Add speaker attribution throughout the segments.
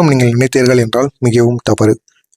Speaker 1: மட்டும் நீங்கள் நினைத்தீர்கள் என்றால் மிகவும் தவறு.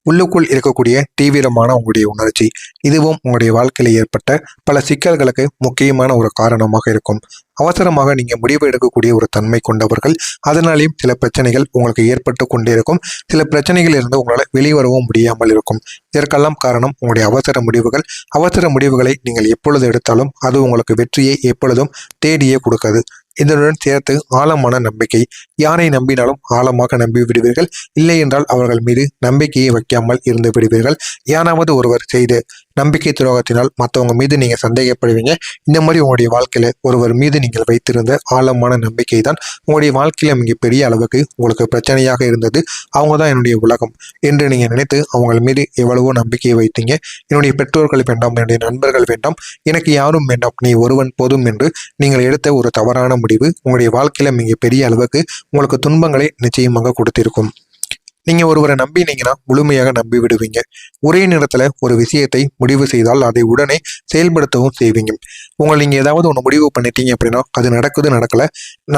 Speaker 1: உள்ளுக்குள் இருக்கக்கூடிய தீவிரமான உங்களுடைய உணர்ச்சி, இதுவும் உங்களுடைய வாழ்க்கையில் ஏற்பட்ட பல சிக்கல்களுக்கு முக்கியமான ஒரு காரணமாக இருக்கும். அவசரமாக நீங்க முடிவு எடுக்கக்கூடிய ஒரு தன்மை கொண்டவர்கள். அதனாலேயும் சில பிரச்சனைகள் உங்களுக்கு ஏற்பட்டு கொண்டே இருக்கும். சில பிரச்சனைகள் இருந்து உங்களால் வெளிவரவும் முடியாமல் இருக்கும். இதற்கெல்லாம் காரணம் உங்களுடைய அவசர முடிவுகள். அவசர முடிவுகளை நீங்கள் எப்பொழுது எடுத்தாலும் அது உங்களுக்கு வெற்றியை எப்பொழுதும் தேடியே கொடுக்காது. இதனுடன் சேர்த்து ஆழமான நம்பிக்கை. யாரை நம்பினாலும் ஆழமாக நம்பி விடுவீர்கள். இல்லை என்றால் அவர்கள் மீது நம்பிக்கையை வைக்காமல் இருந்து விடுவீர்கள். யாராவது ஒருவர் செய்து நம்பிக்கை துரோகத்தினால் மற்றவங்க மீது நீங்க சந்தேகப்படுவீங்க. இந்த மாதிரி உங்களுடைய வாழ்க்கையில ஒருவர் மீது நீங்கள் வைத்திருந்த ஆழமான நம்பிக்கை தான் உங்களுடைய வாழ்க்கையில மிகப்பெரிய அளவுக்கு உங்களுக்கு பிரச்சனையாக இருந்தது. அவங்க தான் என்னுடைய உலகம் என்று நீங்க நினைத்து அவங்க மீது எவ்வளவோ நம்பிக்கையை வைத்தீங்க. என்னுடைய பெற்றோர்கள் வேண்டாம், என்னுடைய நண்பர்கள் வேண்டாம், எனக்கு யாரும் வேண்டாம், நீ ஒருவன் போதும் என்று நீங்கள் எடுத்த ஒரு தவறான முடிவு உங்களுடைய வாழ்க்கையில மிகப்பெரிய அளவுக்கு உங்களுக்கு துன்பங்களை நிச்சயமாக கொடுத்திருக்கும். நீங்க ஒருவரை நம்பினீங்கன்னா முழுமையாக நம்பி விடுவீங்க. ஒரே நேரத்துல ஒரு விஷயத்தை முடிவு செய்தால் அதை உடனே செயல்படுத்தவும் செய்வீங்க. நீங்க ஏதாவது ஒன்று முடிவு பண்ணிட்டீங்க அப்படின்னா அது நடக்கல,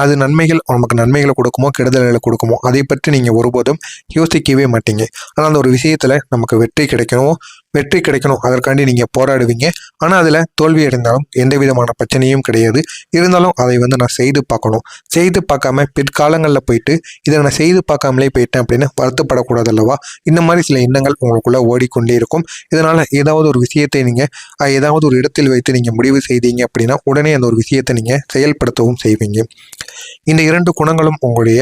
Speaker 1: அது நமக்கு நன்மைகளை கொடுக்குமோ கெடுதல்களை கொடுக்குமோ அதை பற்றி நீங்க ஒருபோதும் யோசிக்கவே மாட்டீங்க. ஆனால் அந்த ஒரு விஷயத்துல நமக்கு வெற்றி கிடைக்கணும் அதற்காண்டி நீங்க போராடுவீங்க. ஆனா அதுல தோல்வி அடைந்தாலும் எந்த விதமான பிரச்சனையும் கிடையாது. இருந்தாலும் அதை நான் செய்து பார்க்காம பிற்காலங்களில் போயிட்டு இதை நான் செய்து பார்க்காமலே போயிட்டேன் அப்படின்னு வருத்தப்படக்கூடாது அல்லவா? இந்த மாதிரி சில எண்ணங்கள் உங்களுக்குள்ள ஓடிக்கொண்டே இருக்கும். இதனால ஏதாவது ஒரு விஷயத்தை நீங்க ஏதாவது ஒரு இடத்தில் வைத்து நீங்க முடிவு செய்தீங்க அப்படின்னா உடனே அந்த ஒரு விஷயத்தை நீங்க செயல்படுத்தவும் செய்வீங்க. இந்த 2 குணங்களும் உங்களுடைய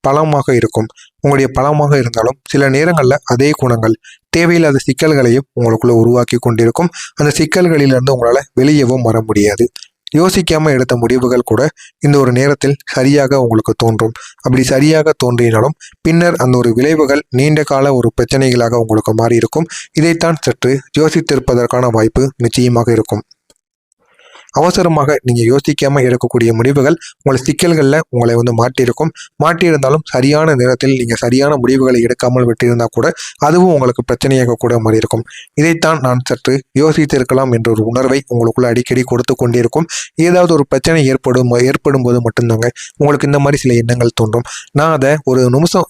Speaker 1: பலமாக இருக்கும். உங்களுடைய பலமாக இருந்தாலும் சில நேரங்களில் அதே குணங்கள் தேவையில்லாத சிக்கல்களையும் உங்களுக்குள்ள உருவாக்கி கொண்டிருக்கும். அந்த சிக்கல்களிலிருந்து உங்களால் வெளியவும் வர முடியாது. யோசிக்காம எடுத்த முடிவுகள் கூட இந்த ஒரு நேரத்தில் சரியாக உங்களுக்கு தோன்றும். அப்படி சரியாக தோன்றினாலும் பின்னர் அந்த ஒரு விளைவுகள் நீண்ட கால ஒரு பிரச்சனைகளாக உங்களுக்கு மாறி இருக்கும். இதைத்தான் சற்று யோசித்திருப்பதற்கான வாய்ப்பு நிச்சயமாக இருக்கும். அவசரமாக நீங்க யோசிக்காம எடுக்கக்கூடிய முடிவுகள் உங்களை சிக்கல்கள்ல உங்களை மாட்டியிருந்தாலும் சரியான நேரத்தில் நீங்க சரியான முடிவுகளை எடுக்காமல் விட்டிருந்தா கூட அதுவும் உங்களுக்கு பிரச்சனையாக கூட மாறி இருக்கும். இதைத்தான் நான் சற்று யோசித்திருக்கலாம் என்ற ஒரு உணர்வை உங்களுக்குள்ள அடிக்கடி கொடுத்து கொண்டிருக்கும். ஏதாவது ஒரு பிரச்சனை ஏற்படும் போது மட்டும்தாங்க உங்களுக்கு இந்த மாதிரி சில எண்ணங்கள் தோன்றும். நான் அதை ஒரு நிமிஷம்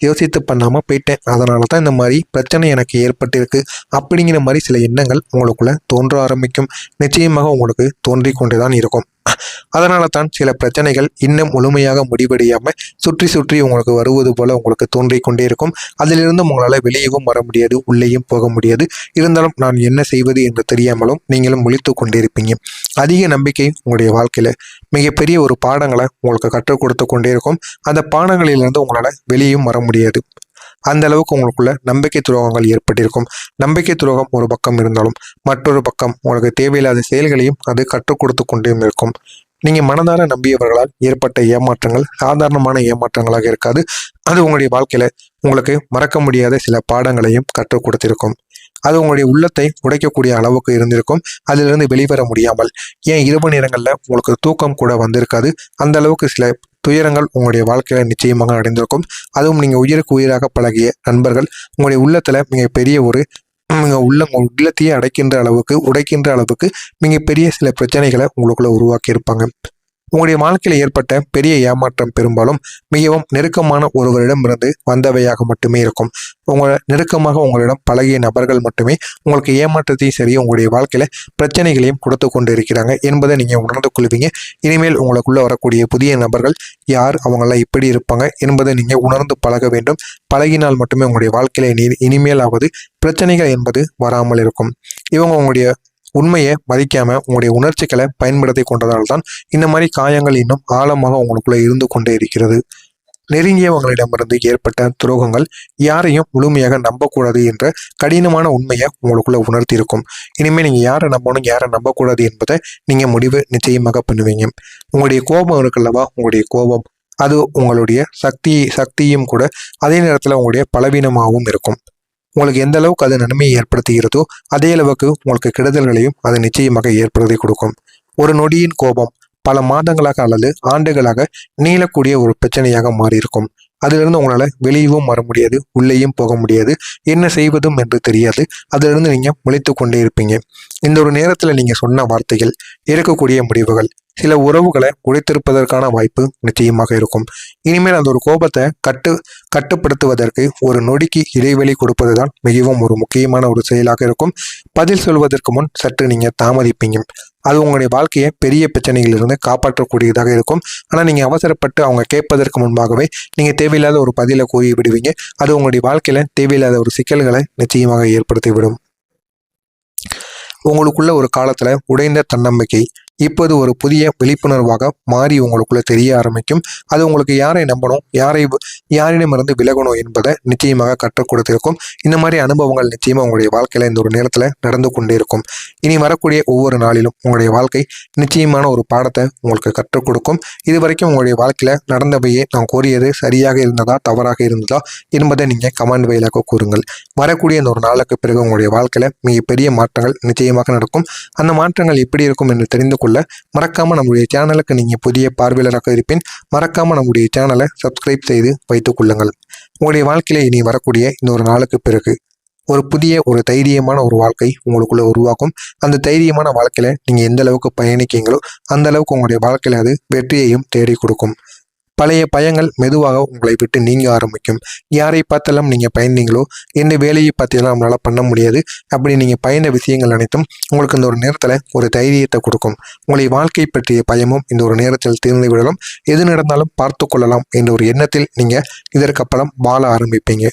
Speaker 1: யோசித்து பண்ணாம போயிட்டேன், அதனால தான் இந்த மாதிரி பிரச்சனை எனக்கு ஏற்பட்டிருக்கு அப்படிங்கிற மாதிரி சில எண்ணங்கள் உங்களுக்குள்ள தோன்ற ஆரம்பிக்கும். நிச்சயமாக உங்களுக்கு தோன்றிக் கொண்டுதான் இருக்கும். அதனால தான் சில பிரச்சனைகள் இன்னும் முழுமையாக முடிவடையாம சுற்றி உங்களுக்கு வருவது போல உங்களுக்கு தோன்றிக் கொண்டே இருக்கும். அதிலிருந்து உங்களால் வெளியவும் வர முடியாது, உள்ளேயும் போக முடியாது. இருந்தாலும் நான் என்ன செய்வது என்று தெரியாமலும் நீங்களும் முழித்து கொண்டிருப்பீங்க. அதிக நம்பிக்கை உங்களுடைய வாழ்க்கையில மிகப்பெரிய ஒரு பாடங்களை உங்களுக்கு கற்றுக் கொடுத்து கொண்டே இருக்கும். அந்த பாடங்களிலிருந்து உங்களால் வெளியும் வர முடியாது. அந்த அளவுக்கு உங்களுக்குள்ள நம்பிக்கை துரோகங்கள் ஏற்பட்டிருக்கும். நம்பிக்கை துரோகம் ஒரு பக்கம் இருந்தாலும் மற்றொரு பக்கம் உங்களுக்கு தேவையில்லாத செயல்களையும் அது கற்றுக் கொடுத்து கொண்டே இருக்கும். நீங்க மனதார நம்பியவர்களால் ஏற்பட்ட ஏமாற்றங்கள் சாதாரணமான ஏமாற்றங்களாக இருக்காது. அது உங்களுடைய வாழ்க்கையில உங்களுக்கு மறக்க முடியாத சில பாடங்களையும் கற்றுக் கொடுத்திருக்கும். அது உங்களுடைய உள்ளத்தை உடைக்கக்கூடிய அளவுக்கு இருந்திருக்கும். அதிலிருந்து வெளிவர முடியாமல் ஏன் இரவு நேரங்களில் உங்களுக்கு தூக்கம் கூட வந்திருக்காது. அந்த அளவுக்கு சில துயரங்கள் உங்களுடைய வாழ்க்கையில நிச்சயமாக அடைந்திருக்கும். அதுவும் நீங்க உயிருக்கு உயிராக பழகிய நண்பர்கள் உங்களுடைய உள்ளத்துல மிகப்பெரிய ஒரு உள்ளத்தையே உடைக்கின்ற அளவுக்கு மிகப்பெரிய சில பிரச்சனைகளை உங்களுக்குள்ள உருவாக்கி இருப்பாங்க. உங்களுடைய வாழ்க்கையில் ஏற்பட்ட பெரிய ஏமாற்றம் பெரும்பாலும் மிகவும் நெருக்கமான ஒருவரிடமிருந்து வந்தவையாக மட்டுமே இருக்கும். நெருக்கமாக உங்களிடம் பழகிய நபர்கள் மட்டுமே உங்களுக்கு ஏமாற்றத்தையும் சரி உங்களுடைய வாழ்க்கையில பிரச்சனைகளையும் கொடுத்து கொண்டு இருக்கிறாங்க என்பதை நீங்க உணர்ந்து கொள்வீங்க. இனிமேல் உங்களுக்குள்ள வரக்கூடிய புதிய நபர்கள் யார், அவங்களாம் எப்படி இருப்பாங்க என்பதை நீங்க உணர்ந்து பழக வேண்டும். பழகினால் மட்டுமே உங்களுடைய வாழ்க்கையில இனிமேலாவது பிரச்சனைகள் என்பது வராமல் இருக்கும். இவங்க உங்களுடைய உண்மையை மதிக்காம உங்களுடைய உணர்ச்சிகளை பயன்படுத்தி கொண்டதால் தான் இந்த மாதிரி காயங்கள் இன்னும் ஆழமாக உங்களுக்குள்ள இருந்து கொண்டே இருக்கிறது. நெருங்கியவங்களிடமிருந்து ஏற்பட்ட துரோகங்கள் யாரையும் முழுமையாக நம்பக்கூடாது என்ற கடினமான உண்மையை உங்களுக்குள்ள உணர்த்தி இருக்கும். இனிமேல் நீங்க யாரை நம்பணும் யாரை நம்பக்கூடாது என்பதை நீங்க முடிவு நிச்சயமாக பண்ணுவீங்க. உங்களுடைய கோபம் இருக்குல்லவா, உங்களுடைய கோபம் அது உங்களுடைய சக்தியும் கூட அதே நேரத்தில் உங்களுடைய பலவீனமாகவும் இருக்கும். உங்களுக்கு எந்த அளவுக்கு அது நன்மையை ஏற்படுத்துகிறதோ அதே அளவுக்கு உங்களுக்கு கெடுதல்களையும் அது நிச்சயமாக ஏற்படுத்தி கொடுக்கும். ஒரு நொடியின் கோபம் பல மாதங்களாக அல்லது ஆண்டுகளாக நீளக்கூடிய ஒரு பிரச்சனையாக மாறி இருக்கும். அதிலிருந்து உங்களால் வெளியவும் வர முடியாது, உள்ளேயும் போக முடியாது, என்ன செய்வதும் என்று தெரியாது. அதிலிருந்து நீங்கள் முளைத்து கொண்டே இருப்பீங்க. இந்த ஒரு நேரத்தில் நீங்கள் சொன்ன வார்த்தைகள், எடுக்கக்கூடிய முடிவுகள் சில உறவுகளை உடைத்திருப்பதற்கான வாய்ப்பு நிச்சயமாக இருக்கும். இனிமேல் அந்த ஒரு கோபத்தை கட்டுப்படுத்துவதற்கு ஒரு நொடிக்கு இடைவெளி கொடுப்பதுதான் மிகவும் ஒரு முக்கியமான ஒரு செயலாக இருக்கும். பதில் சொல்வதற்கு முன் சற்று நீங்கள் தாமதிப்பீங்க. அது உங்களுடைய வாழ்க்கையை பெரிய பிரச்சனைகளிலிருந்து காப்பாற்றக்கூடியதாக இருக்கும். ஆனால் நீங்கள் அவசரப்பட்டு அவங்க கேட்பதற்கு முன்பாகவே நீங்கள் தேவையில்லாத ஒரு பதிலை கூறி விடுவீங்க. அது உங்களுடைய வாழ்க்கையில் தேவையில்லாத ஒரு சிக்கல்களை நிச்சயமாக ஏற்படுத்திவிடும். உங்களுக்குள்ள ஒரு காலத்துல உடைந்த தன்னம்பிக்கை இப்போது ஒரு புதிய விழிப்புணர்வாக மாறி உங்களுக்குள்ள தெரிய ஆரம்பிக்கும். அது உங்களுக்கு யாரை நம்பணும், யாரிடமிருந்து விலகணும் என்பதை நிச்சயமாக கற்றுக் கொடுத்திருக்கும். இந்த மாதிரி அனுபவங்கள் நிச்சயமா உங்களுடைய வாழ்க்கையில இந்த ஒரு நேரத்துல நடந்து கொண்டே இருக்கும். இனி வரக்கூடிய ஒவ்வொரு நாளிலும் உங்களுடைய வாழ்க்கை நிச்சயமான ஒரு பாடத்தை உங்களுக்கு கற்றுக் கொடுக்கும். இதுவரைக்கும் உங்களுடைய வாழ்க்கையில நடந்தவையே நான் கூறியது சரியாக இருந்ததா தவறாக இருந்ததா என்பதை நீங்க கமெண்ட் வழியாக கூறுங்கள். வரக்கூடிய இந்த ஒரு நாளுக்கு பிறகு உங்களுடைய வாழ்க்கையில மிகப்பெரிய மாற்றங்கள் நிச்சயமாக நடக்கும். அந்த மாற்றங்கள் எப்படி இருக்கும் என்று தெரிந்து கொள்ள மறக்காம நம்முடைய சேனலுக்கு நீங்க புதிய பார்வையாளராக இருப்பேன். மறக்காம நம்முடைய சேனலை சப்ஸ்கிரைப் செய்து வைத்துக் கொள்ளுங்கள். உங்களுடைய வாழ்க்கையில இனி வரக்கூடிய இந்த ஒரு நாளுக்கு பிறகு ஒரு புதிய ஒரு தைரியமான ஒரு வாழ்க்கை உங்களுக்குள்ள உருவாக்கும். அந்த தைரியமான வாழ்க்கையில நீங்க எந்த அளவுக்கு பயணிக்கீங்களோ அந்த அளவுக்கு உங்களுடைய வாழ்க்கையில அது வெற்றியையும் தேடி கொடுக்கும். பழைய பயங்கள் மெதுவாக உங்களை விட்டு நீங்க ஆரம்பிக்கும். யாரை பார்த்தெல்லாம் நீங்கள் பயந்தீங்களோ, எந்த வேலையை பார்த்தெல்லாம் நம்மளால பண்ண முடியாது அப்படி நீங்கள் பயந்த விஷயங்கள் அனைத்தும் உங்களுக்கு இந்த ஒரு நேரத்தில் ஒரு தைரியத்தை கொடுக்கும். உங்களை வாழ்க்கை பற்றிய பயமும் இந்த ஒரு நேரத்தில் தீர்ந்து விடலாம். எது நடந்தாலும் பார்த்து கொள்ளலாம் என்ற ஒரு எண்ணத்தில் நீங்கள் இதற்கப்புறம் வாழ ஆரம்பிப்பீங்க.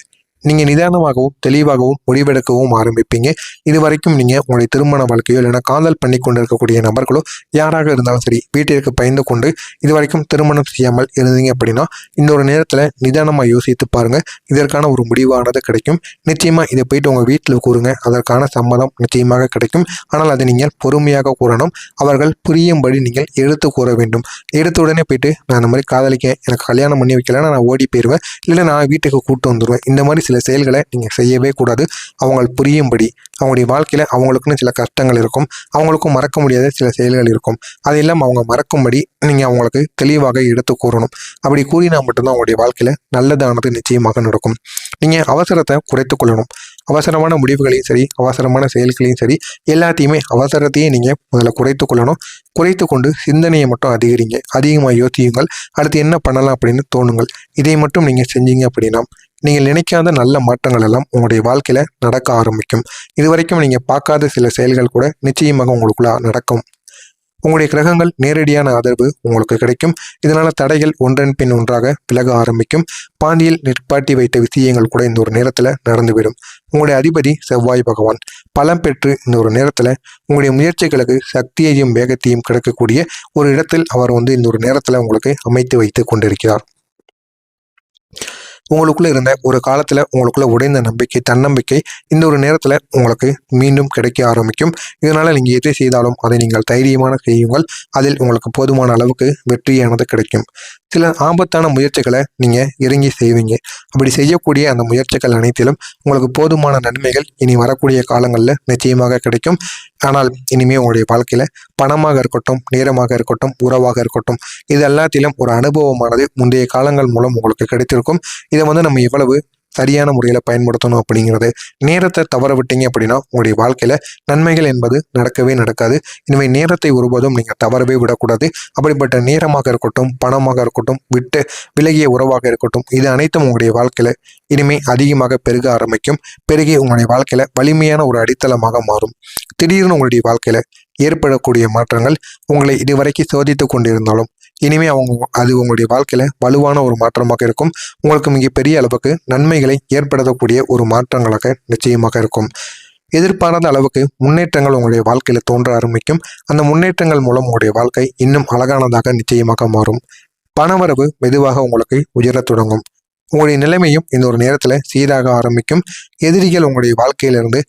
Speaker 1: நீங்கள் நிதானமாகவும் தெளிவாகவும் முடிவெடுக்கவும் ஆரம்பிப்பீங்க. இது வரைக்கும் நீங்கள் உங்களுடைய திருமண வாழ்க்கையோ இல்லைன்னா காதல் பண்ணி கொண்டு இருக்கக்கூடிய நபர்களோ யாராக இருந்தாலும் சரி வீட்டிற்கு பயந்து கொண்டு இது வரைக்கும் திருமணம் செய்யாமல் இருந்தீங்க அப்படின்னா இந்த ஒரு நேரத்தில் நிதானமாக யோசித்து பாருங்கள். இதற்கான ஒரு முடிவானது கிடைக்கும். நிச்சயமாக இதை போயிட்டு உங்கள் வீட்டில் கூறுங்க. அதற்கான சம்மதம் நிச்சயமாக கிடைக்கும். ஆனால் அதை நீங்கள் பொறுமையாக கூறணும். அவர்கள் புரியும்படி நீங்கள் எடுத்து கூற வேண்டும். எடுத்த உடனே போயிட்டு நான் இந்த மாதிரி காதலிக்க எனக்கு கல்யாணம் பண்ணி வைக்கலன்னா நான் ஓடி போயிடுவேன், இல்லைன்னா நான் வீட்டுக்கு கூட்டு வந்துடுவேன், இந்த மாதிரி சில செயல்களை நீங்கள் செய்யவே கூடாது. அவங்க புரியும்படி அவங்களுடைய வாழ்க்கையில் அவங்களுக்குன்னு சில கஷ்டங்கள் இருக்கும், அவங்களுக்கும் மறக்க முடியாத சில செயல்கள் இருக்கும். அதையெல்லாம் அவங்க மறக்கும்படி நீங்கள் அவங்களுக்கு தெளிவாக எடுத்து கூறணும். அப்படி கூறினா மட்டும்தான் அவங்களுடைய வாழ்க்கையில் நல்லதானது நிச்சயமாக நடக்கும். நீங்கள் அவசரத்தை குறைத்து கொள்ளணும். அவசரமான முடிவுகளையும் சரி அவசரமான செயல்களையும் சரி எல்லாத்தையுமே அவசரத்தையே நீங்கள் முதல்ல குறைத்து கொள்ளணும். குறைத்து கொண்டு சிந்தனையை மட்டும் அதிகமாக யோசியுங்கள். அடுத்து என்ன பண்ணலாம் அப்படின்னு தோணுங்கள். இதை மட்டும் நீங்கள் செஞ்சீங்க அப்படின்னா நீங்கள் நினைக்காத நல்ல மாற்றங்கள் எல்லாம் உங்களுடைய வாழ்க்கையில நடக்க ஆரம்பிக்கும். இதுவரைக்கும் நீங்க பார்க்காத சில செயல்கள் கூட நிச்சயமாக உங்களுக்குள்ள நடக்கும். உங்களுடைய கிரகங்கள் நேரடியான ஆதரவு உங்களுக்கு கிடைக்கும். இதனால தடைகள் ஒன்றன் பின் ஒன்றாக விலக ஆரம்பிக்கும். பாண்டியில் நிற்பாட்டி வைத்த விஷயங்கள் கூட இந்த ஒரு நேரத்துல நடந்துவிடும். உங்களுடைய அதிபதி செவ்வாய் பகவான் பலம் பெற்று இந்த ஒரு நேரத்துல உங்களுடைய முயற்சிகளுக்கு சக்தியையும் வேகத்தையும் கிடைக்கக்கூடிய ஒரு இடத்தில் அவர் இந்த ஒரு நேரத்துல உங்களுக்கு அமைத்து வைத்து கொண்டிருக்கிறார். உங்களுக்குள்ள இருந்த ஒரு காலத்துல உங்களுக்குள்ள உடைந்த நம்பிக்கை தன்னம்பிக்கை இந்த ஒரு நேரத்துல உங்களுக்கு மீண்டும் கிடைக்க ஆரம்பிக்கும். இதனால நீங்க எதை செய்தாலும் அதை நீங்கள் தைரியமான செய்யுங்கள். அதில் உங்களுக்கு போதுமான அளவுக்கு வெற்றியானது கிடைக்கும். சில ஆபத்தான முயற்சிகளை நீங்க இறங்கி செய்வீங்க. அப்படி செய்யக்கூடிய அந்த முயற்சிகள் அனைத்திலும் உங்களுக்கு போதுமான நன்மைகள் இனி வரக்கூடிய காலங்களில் நிச்சயமாக கிடைக்கும். ஆனால் இனிமே உங்களுடைய வாழ்க்கையில பணமாக இருக்கட்டும், நேரமாக இருக்கட்டும், உறவாக இருக்கட்டும், இது எல்லாத்திலும் ஒரு அனுபவமானது முந்தைய காலங்கள் மூலம் உங்களுக்கு கிடைத்திருக்கும். இதை நம்ம எவ்வளவு சரியான முறையில் பயன்படுத்தணும் அப்படிங்கிறது. நேரத்தை தவற விட்டீங்க அப்படின்னா உங்களுடைய வாழ்க்கையில நன்மைகள் என்பது நடக்கவே நடக்காது. இனிமே நேரத்தை ஒருபோதும் நீங்கள் தவறவே விடக்கூடாது. அப்படிப்பட்ட நேரமாக இருக்கட்டும், பணமாக இருக்கட்டும், விலகிய உறவாக இருக்கட்டும், இது அனைத்தும் உங்களுடைய வாழ்க்கையில இனிமே அதிகமாக பெருக ஆரம்பிக்கும். பெருகி உங்களுடைய வாழ்க்கையில வலிமையான ஒரு அடித்தளமாக மாறும். திடீர்னு உங்களுடைய வாழ்க்கையில ஏற்படக்கூடிய மாற்றங்கள் உங்களை இதுவரைக்கும் சோதித்து கொண்டிருந்தாலும் இனிமே அது உங்களுடைய வாழ்க்கையில வலுவான ஒரு மாற்றமாக இருக்கும். உங்களுக்கு மிகப்பெரிய அளவுக்கு நன்மைகளை ஏற்படுத்தக்கூடிய ஒரு மாற்றங்களாக நிச்சயமாக இருக்கும். எதிர்பாராத அளவுக்கு முன்னேற்றங்கள் உங்களுடைய வாழ்க்கையில தோன்ற ஆரம்பிக்கும். அந்த முன்னேற்றங்கள் மூலம் உங்களுடைய வாழ்க்கை இன்னும் அழகானதாக நிச்சயமாக மாறும். பணவரவு மெதுவாக உங்களுக்கு உயரத் தொடங்கும். உங்களுடைய நிலைமையும் இந்த ஒரு நேரத்துல சீராக ஆரம்பிக்கும். எதிரிகள் உங்களுடைய வாழ்க்கையிலிருந்து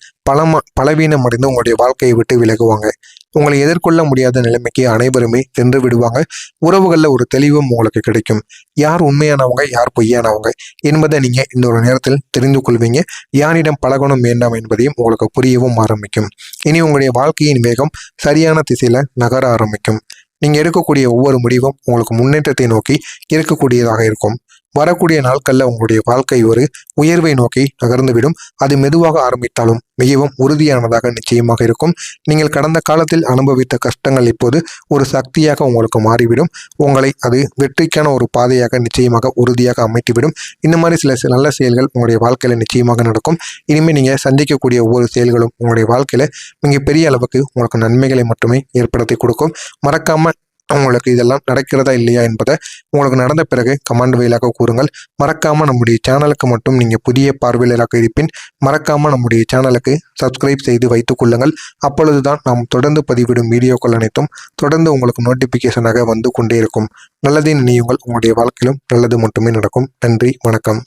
Speaker 1: பலவீனம் அடைந்து உங்களுடைய வாழ்க்கையை விட்டு விலகுவாங்க. உங்களை எதிர்கொள்ள முடியாத நிலைமைக்கு அனைவருமே சென்று விடுவாங்க. உறவுகள்ல ஒரு தெளிவும் உங்களுக்கு கிடைக்கும். யார் உண்மையானவங்க யார் பொய்யானவங்க என்பதை நீங்க இந்த ஒரு நேரத்தில் தெரிந்து கொள்வீங்க. யாரிடம் பழகணும் வேண்டாம் என்பதையும் உங்களுக்கு புரியவும் ஆரம்பிக்கும். இனி உங்களுடைய வாழ்க்கையின் வேகம் சரியான திசையில நகர ஆரம்பிக்கும். நீங்க எடுக்கக்கூடிய ஒவ்வொரு முடிவும் உங்களுக்கு முன்னேற்றத்தை நோக்கி இருக்கக்கூடியதாக இருக்கும். வரக்கூடிய நாட்களில் உங்களுடைய வாழ்க்கை ஒரு உயர்வை நோக்கி நகர்ந்துவிடும். அது மெதுவாக ஆரம்பித்தாலும் மிகவும் உறுதியானதாக நிச்சயமாக இருக்கும். நீங்கள் கடந்த காலத்தில் அனுபவித்த கஷ்டங்கள் இப்போது ஒரு சக்தியாக உங்களுக்கு மாறிவிடும். உங்களை அது வெற்றிக்கான ஒரு பாதையாக நிச்சயமாக உறுதியாக அமைத்துவிடும். இந்த மாதிரி சில நல்ல செயல்கள் உங்களுடைய வாழ்க்கையில நிச்சயமாக நடக்கும். இனிமேல் நீங்க சந்திக்கக்கூடிய ஒவ்வொரு செயல்களும் உங்களுடைய வாழ்க்கையில மிகப்பெரிய அளவுக்கு உங்களுக்கு நன்மைகளை மட்டுமே ஏற்படுத்தி கொடுக்கும். மறக்காம உங்களுக்கு இதெல்லாம் நடக்கிறதா இல்லையா என்பதை உங்களுக்கு நடந்த பிறகு கமெண்ட் வாயிலாக கூறுங்கள். மறக்காம நம்முடைய சேனலுக்கு மட்டும் நீங்க புதிய பார்வையாளராக இருப்பின் மறக்காம நம்முடைய சேனலுக்கு சப்ஸ்கிரைப் செய்து வைத்துக் கொள்ளுங்கள். அப்பொழுதுதான் நாம் தொடர்ந்து பதிவிடும் வீடியோக்கள் அனைத்தும் தொடர்ந்து உங்களுக்கு நோட்டிபிகேஷனாக வந்து கொண்டே இருக்கும். நல்லதை நினையுங்கள். உங்களுடைய வாழ்க்கையிலும் நல்லது மட்டுமே நடக்கும். நன்றி, வணக்கம்.